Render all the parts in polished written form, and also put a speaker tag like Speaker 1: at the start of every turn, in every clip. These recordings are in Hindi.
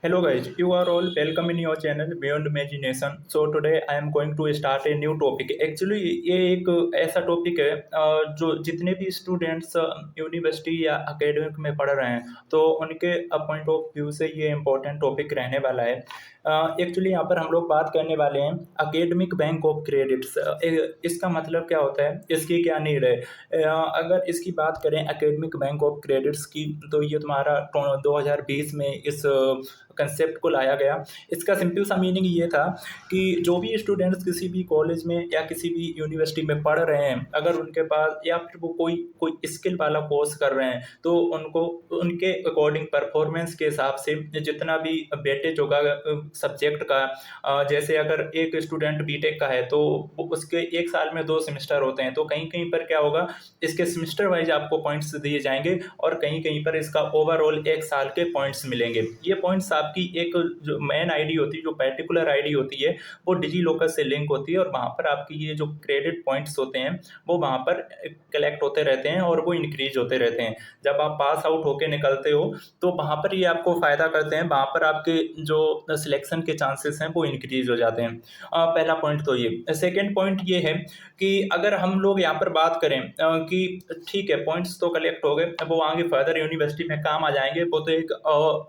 Speaker 1: Hello guys, you are all welcome in your channel Beyond Imagination. So today I am going to start a new topic. Actually ये एक ऐसा टॉपिक है जो जितने भी स्टूडेंट्स यूनिवर्सिटी या एकेडमिक में पढ़ रहे हैं तो उनके पॉइंट ऑफ व्यू से ये इम्पोर्टेंट टॉपिक रहने वाला है। एक्चुअली यहाँ पर हम लोग बात करने वाले हैं एकेडमिक बैंक ऑफ क्रेडिट्स। इसका मतलब क्या होता है, इसकी क्या नीड है। अगर इसकी बात करें एकेडमिक बैंक ऑफ क्रेडिट्स की तो ये तुम्हारा 2020 में इस कंसेप्ट को लाया गया। इसका सिंपल सा मीनिंग ये था कि जो भी स्टूडेंट्स किसी भी कॉलेज में या किसी भी यूनिवर्सिटी में पढ़ रहे हैं, अगर उनके पास या फिर वो कोई कोई स्किल वाला कोर्स कर रहे हैं तो उनको उनके अकॉर्डिंग परफॉर्मेंस के हिसाब से जितना भी वेटेज होगा सब्जेक्ट का, जैसे अगर एक स्टूडेंट बीटेक का है तो उसके एक साल में 2 सेमेस्टर होते हैं, तो कहीं कहीं पर क्या होगा, इसके सेमेस्टर वाइज आपको पॉइंट्स दिए जाएंगे और कहीं कहीं पर इसका ओवरऑल एक साल के पॉइंट्स मिलेंगे। ये पॉइंट्स आपकी एक जो मेन आईडी होती है, जो पर्टिकुलर आईडी होती है, वो डिजी लॉकर से लिंक होती है और वहाँ पर आपकी ये जो क्रेडिट पॉइंट्स होते हैं वो वहाँ पर कलेक्ट होते रहते हैं और वो इंक्रीज होते रहते हैं। जब आप पास आउट होके निकलते हो तो वहाँ पर ये आपको फ़ायदा करते हैं, वहाँ पर आपके जो सिलेक्शन के चांसेस हैं वो इंक्रीज हो जाते हैं। पहला पॉइंट तो ये। सेकेंड पॉइंट ये है कि अगर हम लोग यहाँ पर बात करें कि ठीक है पॉइंट्स तो कलेक्ट हो गए, वो आगे फर्दर यूनिवर्सिटी में काम आ जाएंगे, वो तो एक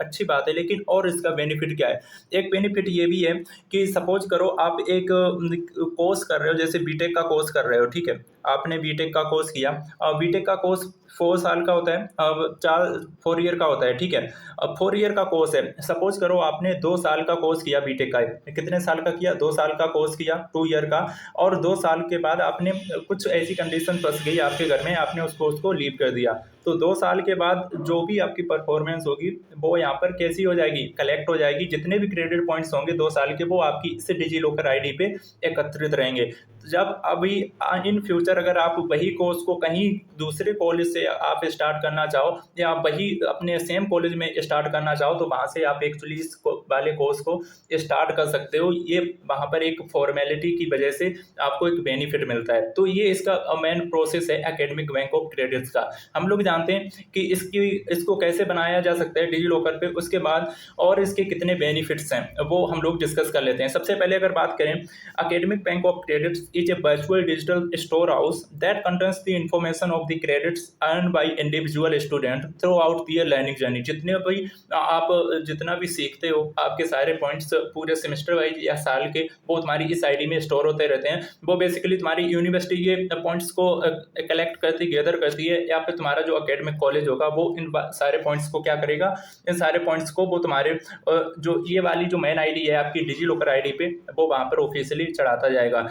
Speaker 1: अच्छी बात है, लेकिन और इसका बेनिफिट क्या है। एक बेनिफिट ये भी है कि सपोज करो आप एक कोर्स कर रहे हो, जैसे बीटेक का कोर्स कर रहे हो, ठीक है, आपने बीटेक का कोर्स किया। बीटेक का कोर्स 4 साल का होता है, अब 4 ईयर का होता है, ठीक है। अब 4 ईयर का कोर्स है, सपोज करो आपने 2 साल का कोर्स किया बीटेक का। कितने साल का किया? 2 साल का कोर्स किया, 2 ईयर का। और 2 साल के बाद आपने कुछ ऐसी कंडीशन फंस गई आपके घर में, आपने उस कोर्स को लीव कर दिया, तो 2 साल के बाद जो भी आपकी परफॉर्मेंस होगी वो यहाँ पर कैसी हो जाएगी, कलेक्ट हो जाएगी। जितने भी क्रेडिट पॉइंट्स होंगे 2 साल के, वो आपकी इस डिजी लॉकर आईडी पे एकत्रित रहेंगे। जब अभी इन फ्यूचर अगर आप वही कोर्स को कहीं दूसरे कॉलेज से आप स्टार्ट करना चाहो या आप वही अपने सेम कॉलेज में स्टार्ट करना चाहो तो वहाँ से आप एक्चुअली इस वाले कोर्स को स्टार्ट कर सकते हो। ये वहाँ पर एक फॉर्मेलिटी की वजह से आपको एक बेनिफिट मिलता है। तो ये इसका मेन प्रोसेस है एकेडमिक बैंक ऑफ क्रेडिट्स का। हम लोग जानते हैं कि इसको कैसे बनाया जा सकता है डिजी लॉकर पे, उसके बाद और इसके कितने बेनिफिट्स हैं वो हम लोग डिस्कस कर लेते हैं। सबसे पहले अगर बात करें, academic bank of credits is a virtual digital storehouse that contains the information of the credits earned by individual student throughout their learning journey। जितने भी आप जितना भी सीखते हो, आपके सारे पॉइंट्स पूरे सेमेस्टर वाइज या साल के वो तुम्हारी इस आईडी में स्टोर होते रहते हैं। वो बेसिकली तुम्हारी यूनिवर्सिटी ये पॉइंट्स को कलेक्ट करती, गैदर करती है, या फिर तुम्हारा जो एकेडमिक कॉलेज होगा वो इन सारे पॉइंट्स को क्या करेगा, इन सारे पॉइंट्स को वो तुम्हारे जो ये वाली जो मेन आईडी है आपकी डिजी लॉकर आईडी पे, वो वहाँ पर ऑफिशियली चढ़ाता जाएगा।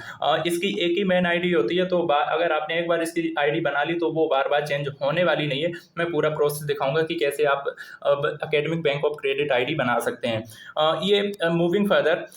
Speaker 1: इसकी एक ही मेन आईडी होती है, तो अगर आपने एक बार इसकी आईडी बना ली तो वो बार बार चेंज होने वाली नहीं है। मैं पूरा प्रोसेस दिखाऊंगा कि कैसे आप academic bank of credit ID बना सकते हैं। ये मूविंग फर्दर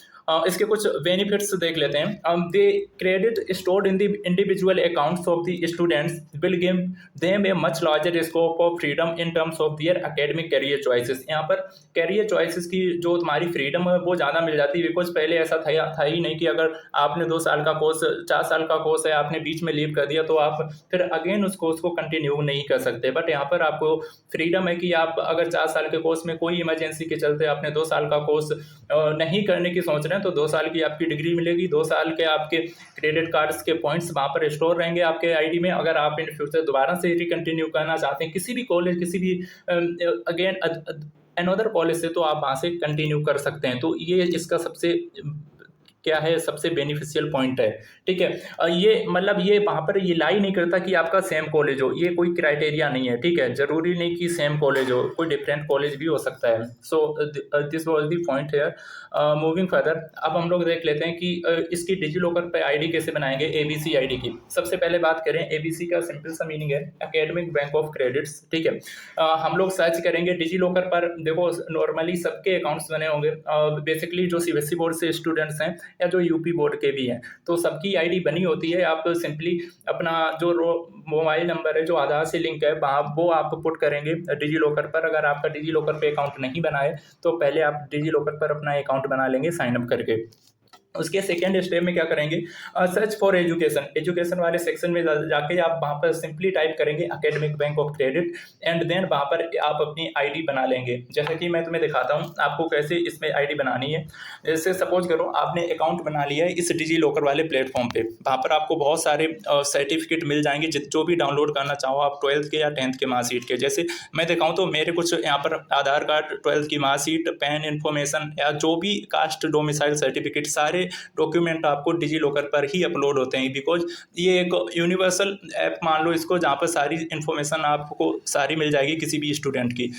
Speaker 1: इसके कुछ बेनिफिट्स देख लेते हैं। They credit stored in the individual accounts of the students will give them a much larger scope of freedom in terms of their academic career choices. यहाँ पर करियर चॉइसेस की जो तुम्हारी फ्रीडम है वो ज़्यादा मिल जाती है, बिकॉज पहले ऐसा था ही नहीं कि अगर आपने 2 साल का कोर्स, 4 साल का कोर्स है, आपने बीच में लीव कर दिया तो आप फिर अगेन उस कोर्स को कंटिन्यू नहीं कर सकते। बट यहाँ पर आपको फ्रीडम है कि आप अगर 4 साल के कोर्स में कोई इमरजेंसी के चलते आपने 2 साल का कोर्स नहीं करने की सोच रहे हैं तो 2 साल की आपकी डिग्री मिलेगी, 2 साल के आपके क्रेडिट कार्ड्स के पॉइंट्स वहाँ पर स्टोर रहेंगे आपके आईडी में। अगर आप इन फ्यूचर दोबारा से रिकंटिन्यू करना चाहते हैं किसी भी कॉलेज, किसी भी अगेन अनदर कॉलेज से, तो आप वहाँ से कंटिन्यू कर सकते हैं। तो ये इसका सबसे क्या है, सबसे बेनिफिशियल पॉइंट है, ठीक है। ये मतलब ये वहाँ पर ये लाई नहीं करता कि आपका सेम कॉलेज हो, ये कोई क्राइटेरिया नहीं है, ठीक है। जरूरी नहीं कि सेम कॉलेज हो, कोई डिफरेंट कॉलेज भी हो सकता है। So this was the point here. Moving further, अब हम लोग देख लेते हैं कि इसकी डिजी लॉकर पे आईडी कैसे बनाएंगे, एबीसी आईडी की। सबसे पहले बात करें, एबीसी का सिंपल सा मीनिंग है एकेडमिक बैंक ऑफ क्रेडिट्स, ठीक है। हम लोग सर्च करेंगे डिजी लॉकर पर, देखो नॉर्मली सबके अकाउंट्स बने होंगे, बेसिकली जो सीबीएसई बोर्ड से स्टूडेंट्स हैं या जो यूपी बोर्ड के भी हैं तो सबकी आईडी बनी होती है। आप सिंपली अपना जो मोबाइल नंबर है जो आधार से लिंक है वो आप पुट करेंगे डिजी लॉकर पर। अगर आपका डिजी लॉकर पे अकाउंट नहीं बना है तो पहले आप डिजी लॉकर पर अपना अकाउंट बना लेंगे साइन अप करके। उसके सेकेंड स्टेप में क्या करेंगे, सर्च फॉर एजुकेशन, एजुकेशन वाले सेक्शन में जाके आप वहाँ पर सिंपली टाइप करेंगे academic bank of credit, and then वहाँ पर आप अपनी आईडी बना लेंगे। जैसे कि मैं तुम्हें दिखाता हूँ आपको कैसे इसमें आईडी बनानी है। जैसे सपोज करो आपने अकाउंट बना लिया है इस डिजी लॉकर वाले प्लेटफॉर्म पे, वहाँ पर आपको बहुत सारे सर्टिफिकेट मिल जाएंगे जो भी डाउनलोड करना चाहो आप 12th के या 10th के मार्कशीट के। जैसे मैं दिखाऊँ तो मेरे कुछ यहाँ पर आधार कार्ड, 12th की मार्कशीट, पैन इन्फॉर्मेशन या जो भी कास्ट डोमिसाइल सर्टिफिकेट, सारे डॉक्यूमेंट आपको डिजी लॉकर पर ही अपलोड होते हैं, बिकॉज ये एक यूनिवर्सल ऐप मान लो इसको, जहाँ पर सारी इन्फॉर्मेशन आपको सारी मिल जाएगी किसी भी स्टूडेंट की।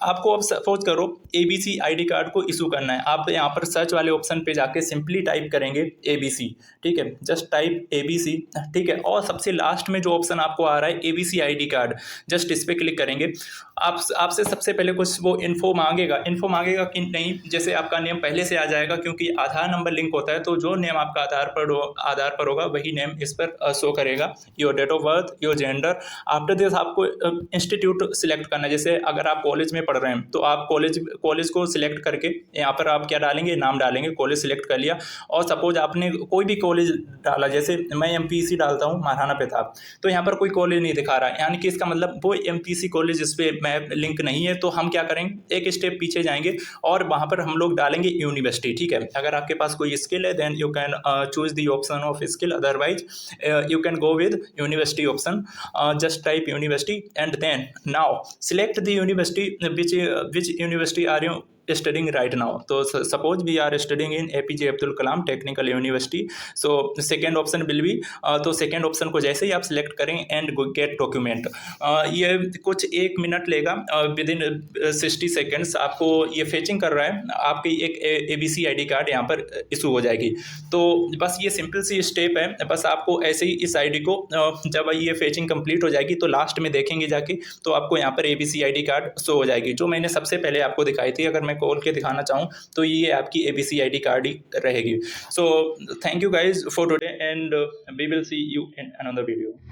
Speaker 1: आपको अब सपोज करो ABC आईडी कार्ड को इशू करना है, आप यहाँ पर सर्च वाले ऑप्शन पे जाके सिंपली टाइप करेंगे ABC, ठीक है, जस्ट टाइप ABC, ठीक है, और सबसे लास्ट में जो ऑप्शन आपको आ रहा है ABC आईडी कार्ड, जस्ट इस पर क्लिक करेंगे। आपसे सबसे पहले कुछ वो इन्फो मांगेगा कि नहीं, जैसे आपका नेम पहले से आ जाएगा क्योंकि आधार नंबर लिंक होता है, तो जो नेम आपका आधार पर होगा वही नेम इस पर शो करेगा, your date of birth, your gender. After this आपको इंस्टीट्यूट सिलेक्ट करना है। जैसे अगर आप कॉलेज में पढ़ रहे हैं तो आप कॉलेज को सिलेक्ट करके यहाँ पर आप क्या डालेंगे, नाम डालेंगे, कॉलेज सिलेक्ट कर लिया। और सपोज आपने कोई भी कॉलेज डाला, जैसे मैं MPC डालता हूँ महाराणा प्रताप, तो यहाँ पर कोई कॉलेज नहीं दिखा रहा है, यानी कि इसका मतलब वो MPC कॉलेज इस पर लिंक नहीं है। तो हम क्या करेंगे, एक स्टेप पीछे जाएंगे और वहाँ पर हम लोग डालेंगे यूनिवर्सिटी, ठीक है। अगर आपके पास कोई स्किल है then you can choose the option of skill, otherwise you can go with university option, just type university and then now select the university which university are you studying right now. तो suppose we are studying in APJ Abdul Kalam Technical University, so second option will be तो सेकेंड ऑप्शन को जैसे ही आप सिलेक्ट करें एंड गेट डॉक्यूमेंट, ये कुछ 1 मिनट लेगा, विद इन 60 सेकेंड्स आपको ये फेचिंग कर रहा है, आपकी एक ABC आईडी कार्ड यहाँ पर इशू हो जाएगी। तो बस ये सिंपल सी स्टेप है, बस आपको ऐसे ही इस आईडी को जब ये फेचिंग कंप्लीट हो जाएगी तो लास्ट में देखेंगे जाके तो आपको यहाँ पर ABC आईडी कार्ड शो हो जाएगी, जो मैंने सबसे पहले आपको दिखाई थी। अगर मैं खोल के दिखाना चाहूँ तो ये आपकी ABC आईडी कार्ड ही रहेगी। So thank you guys for today and we will see you in another video.